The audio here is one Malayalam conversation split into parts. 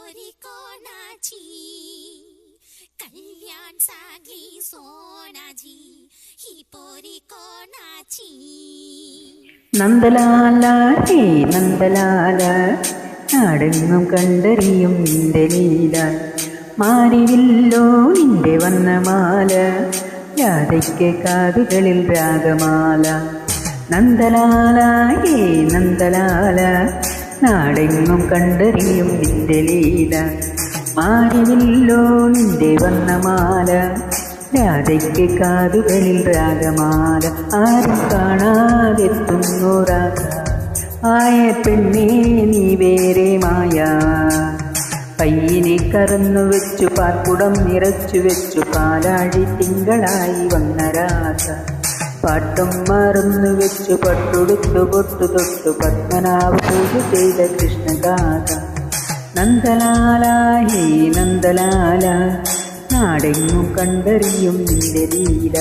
पोरी कोणाची कल्याण सागी सोनाजी ही पोरी कोणाची നന്ദലാല ഹേ നന്ദലാല നാടെങ്ങും കണ്ടറിയും നിന്റെ ലീല മാറിവില്ലോ നിന്റെ വന്നമാല രാധയ്ക്ക് കാതുകളിൽ രാഗമാല നന്ദലാല ഹേ നന്ദലാല നാടെങ്ങും കണ്ടറിയും നിന്റെ ലീല മാറിവില്ലോ നിന്റെ വന്നമാല രാധയ്ക്ക് കാതുകളിൽ രാഗമാല ആരും കാണാതെത്തുന്നു രാധ ആയ പെണ്ണേ നീ വേറെ മായ പയ്യനെ കറന്നു വെച്ചു പാൽക്കുടം നിറച്ചു വെച്ചു പാലാഴി തിങ്കളായി വന്ന രാധ പാട്ടും മറന്നു വെച്ചു പട്ടുടുത്തു പൊട്ടു തൊട്ടു പത്മനാഭ പൂജ ചെയ്ത കൃഷ്ണഗാഥ നന്ദലാല ഹേ നന്ദലാല നാടെങ്ങും കണ്ടറിയും നിന്റെ ലീല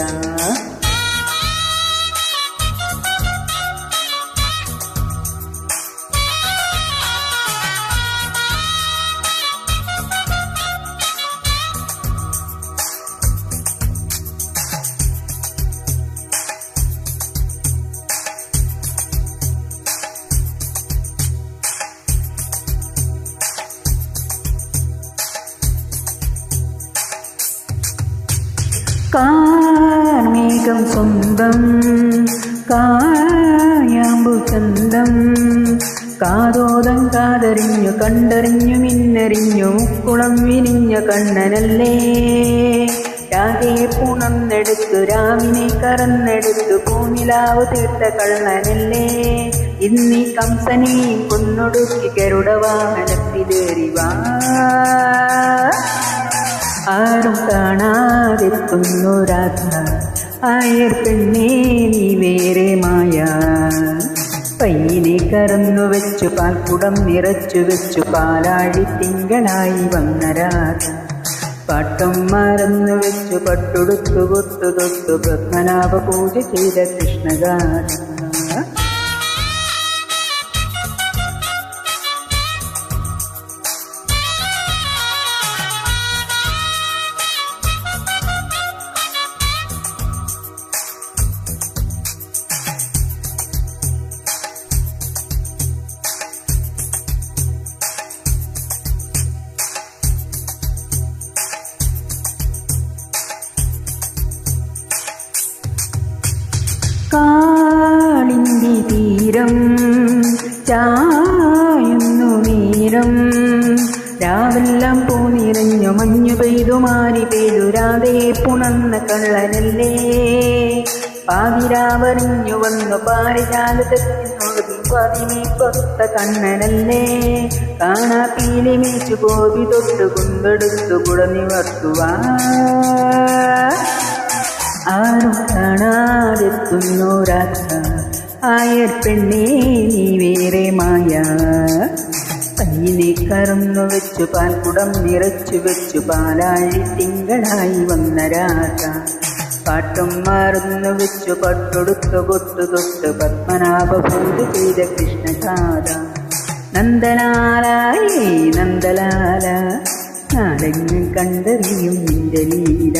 കാർമേഘം സ്വന്തം കായാമ്പു ചന്തം കാതോദം കാതറിഞ്ഞു കണ്ടറിഞ്ഞു മിന്നറിഞ്ഞു കുളം വിരിഞ്ഞ കണ്ണനല്ലേ രാധയെ പുണർന്നെടുത്തു രാവിനെ കറന്നെടുത്തു പൂനിലാവ് തീർത്ത കള്ളനല്ലേ ഇന്നീ കംസനെയും കൊന്നൊടുക്കി ഗരുഡവാഹനത്തിലേറിവാ ആരും കാണാതെത്തുന്നു രാധ ആയർ പെണ്ണേ നീ വേറെ മായ പയ്യനെ കറന്നു വെച്ചു പാൽക്കുടം നിറച്ചു വെച്ചു പാലാഴി തിങ്കളായി വന്ന രാധ പാട്ടും മറന്നു വെച്ചു പട്ടുടുത്തു കൊട്ടു തൊട്ടു പത്മനാഭ പൂജ ചെയ്ത കൃഷ്ണഗാഥ കാളിന്തി തീരം ചായുന്നു നേരം രാവെല്ലാം പൂനിറഞ്ഞു മഞ്ഞു പെയ്തു മാറി പെയ്തു രാധയെ പുണർന്ന കള്ളനല്ലേ പാതിരാവറിഞ്ഞു വന്നു പാരിജാലത്തെത്തിനൊഴുകി പതിനെ കൊത്ത കണ്ണനല്ലേ കാണാ പീലി മേച്ചു കോപി തൊട്ടു കൊണ്ടെടുത്തു കുടനിവർത്തുവാ ആരും കാണാതെത്തുന്നു രാധ ആയർ പെണ്ണേ നീ വേറെ മായ പയ്യനെ കറന്നു വെച്ചു പാൽക്കുടം നിറച്ചു വെച്ചു പാലാഴി തിങ്കളായി വന്ന രാധ പാട്ടും മറന്നു വെച്ചു പട്ടൊടുത്തു കൊട്ടു തൊട്ട് പത്മനാഭ പൂജ ചെയ്ത കൃഷ്ണഗാഥ നന്ദലാല ഹേ നന്ദലാല നാടെങ്ങും കണ്ടറിയും നിന്റെ ലീല